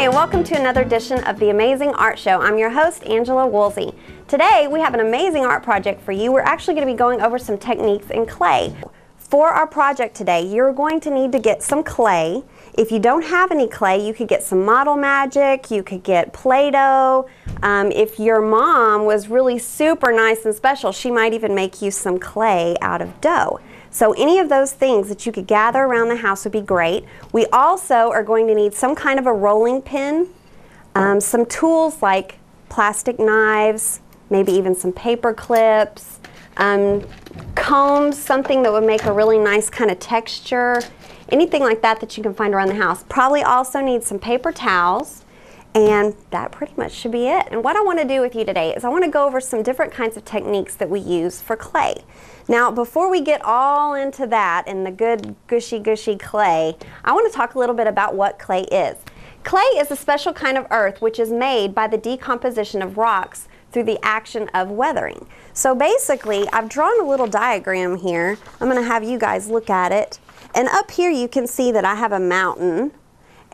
Hi, and welcome to another edition of the Amazing Art Show. I'm your host, Angela Woolsey. Today, we have an amazing art project for you. We're actually going to be going over some techniques in clay. For our project today, you're going to need to get some clay. If you don't have any clay, you could get some Model Magic, you could get Play-Doh. If your mom was really super nice and special, she might even make you some clay out of dough. So any of those things that you could gather around the house would be great. We also are going to need some kind of a rolling pin, some tools like plastic knives, maybe even some paper clips, combs, something that would make a really nice kind of texture, anything like that that you can find around the house. Probably also need some paper towels, and that pretty much should be it. And what I want to do with you today is I want to go over some different kinds of techniques that we use for clay. Now, before we get all into that and the good gushy clay, I want to talk a little bit about what clay is. Clay is a special kind of earth which is made by the decomposition of rocks through the action of weathering. So basically, I've drawn a little diagram here. I'm going to have you guys look at it. And up here you can see that I have a mountain,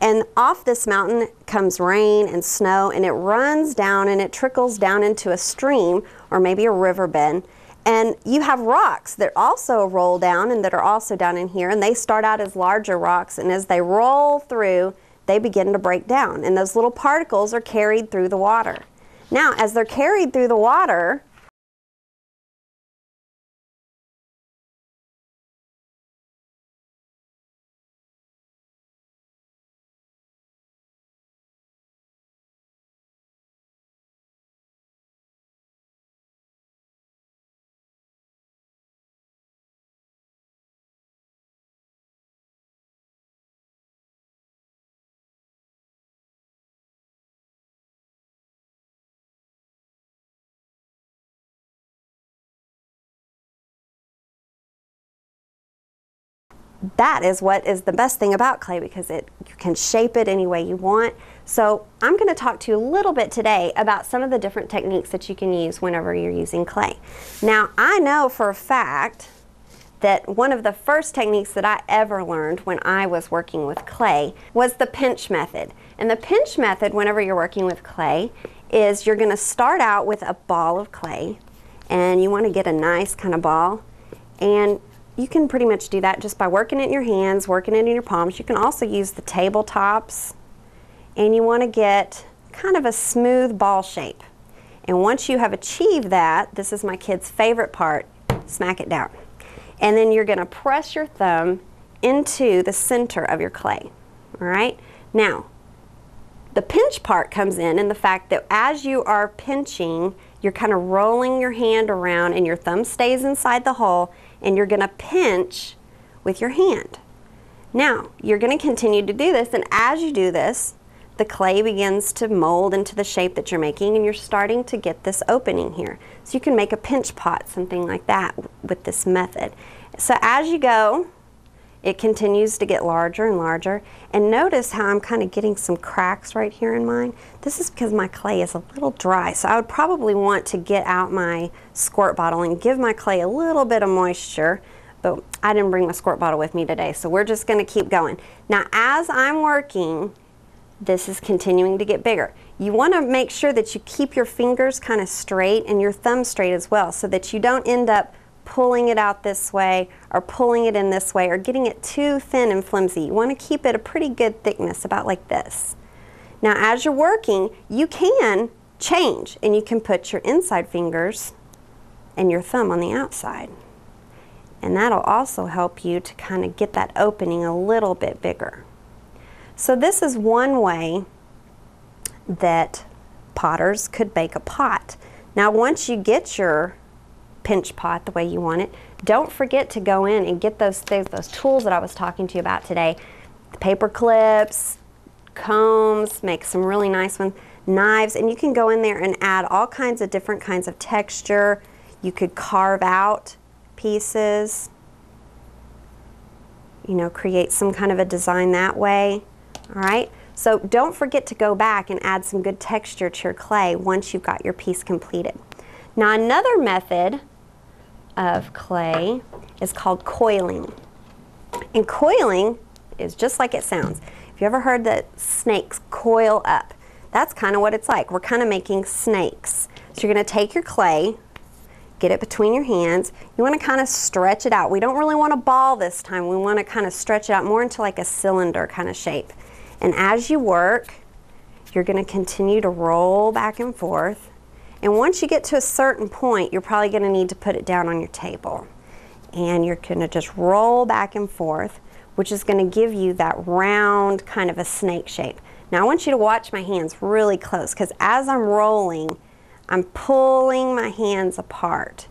and off this mountain comes rain and snow, and it runs down and it trickles down into a stream or maybe a riverbed. And you have rocks that also roll down and that are also down in here, and they start out as larger rocks, and as they roll through, they begin to break down, and those little particles are carried through the water. Now, as they're carried through the water, that is what is the best thing about clay, because you can shape it any way you want. So I'm going to talk to you a little bit today about some of the different techniques that you can use whenever you're using clay. Now, I know for a fact that one of the first techniques that I ever learned when I was working with clay was the pinch method. And the pinch method, whenever you're working with clay, is you're going to start out with a ball of clay, and you want to get a nice kind of ball, and you can pretty much do that just by working it in your hands, working it in your palms. You can also use the tabletops, and you want to get kind of a smooth ball shape. And once you have achieved that, this is my kid's favorite part, smack it down. And then you're going to press your thumb into the center of your clay. All right? Now, the pinch part comes in the fact that as you are pinching, you're kind of rolling your hand around and your thumb stays inside the hole, and you're going to pinch with your hand. Now, you're going to continue to do this, and as you do this, the clay begins to mold into the shape that you're making, and you're starting to get this opening here. So you can make a pinch pot, something like that, with this method. So as you go, it continues to get larger and larger, and notice how I'm kind of getting some cracks right here in mine. This is because my clay is a little dry, so I would probably want to get out my squirt bottle and give my clay a little bit of moisture, but I didn't bring my squirt bottle with me today, so we're just going to keep going. Now, as I'm working, this is continuing to get bigger. You want to make sure that you keep your fingers kind of straight and your thumb straight as well, so that you don't end up pulling it out this way or pulling it in this way or getting it too thin and flimsy. You want to keep it a pretty good thickness, about like this. Now, as you're working, you can change, and you can put your inside fingers and your thumb on the outside. And that'll also help you to kind of get that opening a little bit bigger. So this is one way that potters could bake a pot. Now, once you get your pinch pot the way you want it, don't forget to go in and get those things, those tools that I was talking to you about today. The paper clips, combs, make some really nice ones, knives, and you can go in there and add all kinds of different kinds of texture. You could carve out pieces, you know, create some kind of a design that way. All right, so don't forget to go back and add some good texture to your clay once you've got your piece completed. Now, another method of clay is called coiling. And coiling is just like it sounds. If you ever heard that snakes coil up, that's kind of what it's like. We're kind of making snakes. So you're going to take your clay, get it between your hands. You want to kind of stretch it out. We don't really want a ball this time. We want to kind of stretch it out more into like a cylinder kind of shape. And as you work, you're going to continue to roll back and forth. And once you get to a certain point, you're probably going to need to put it down on your table. And you're going to just roll back and forth, which is going to give you that round kind of a snake shape. Now I want you to watch my hands really close, because as I'm rolling, I'm pulling my hands apart.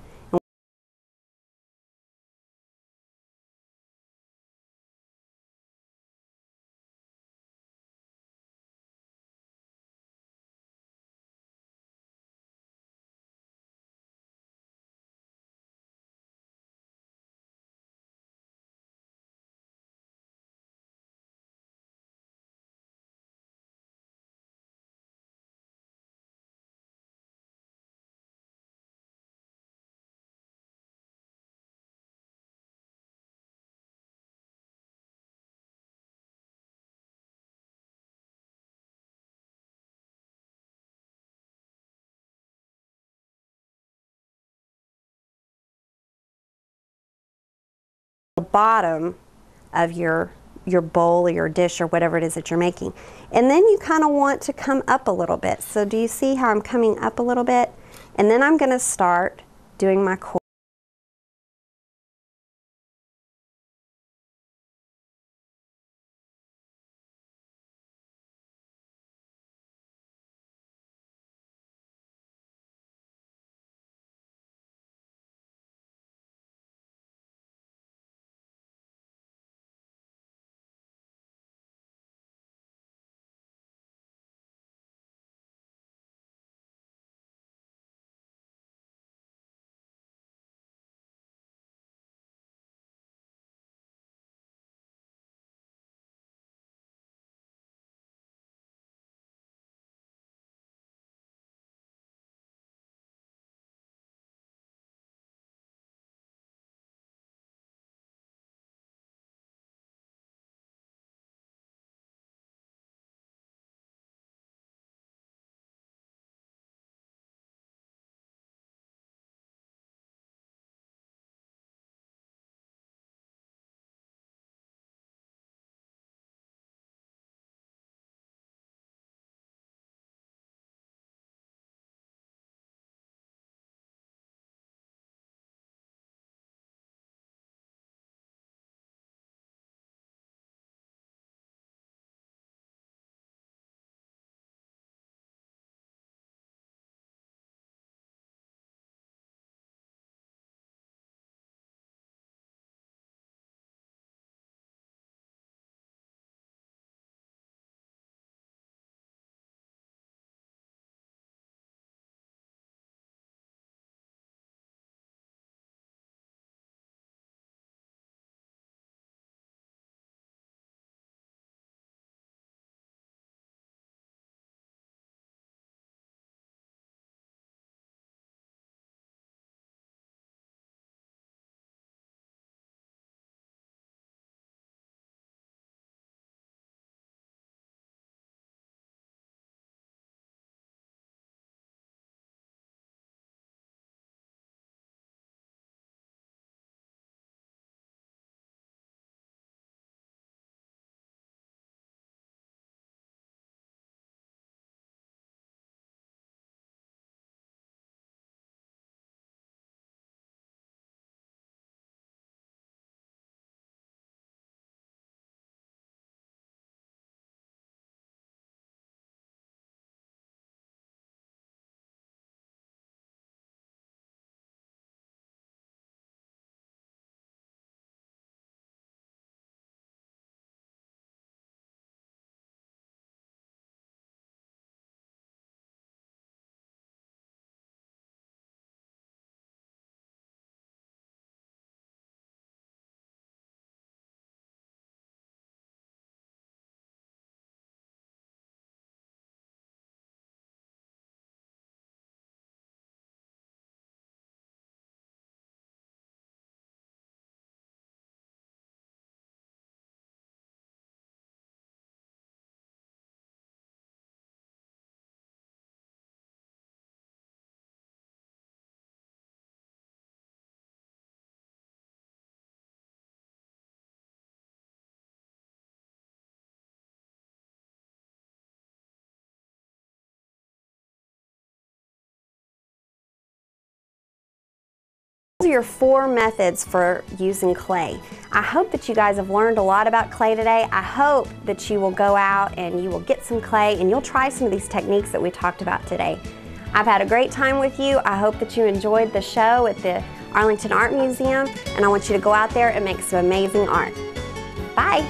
The bottom of your bowl or your dish or whatever it is that you're making. And then you kind of want to come up a little bit. So do you see how I'm coming up a little bit? And then I'm going to start doing my core. Those are your 4 methods for using clay. I hope that you guys have learned a lot about clay today. I hope that you will go out and you will get some clay and you'll try some of these techniques that we talked about today. I've had a great time with you. I hope that you enjoyed the show at the Arlington Art Museum, and I want you to go out there and make some amazing art. Bye!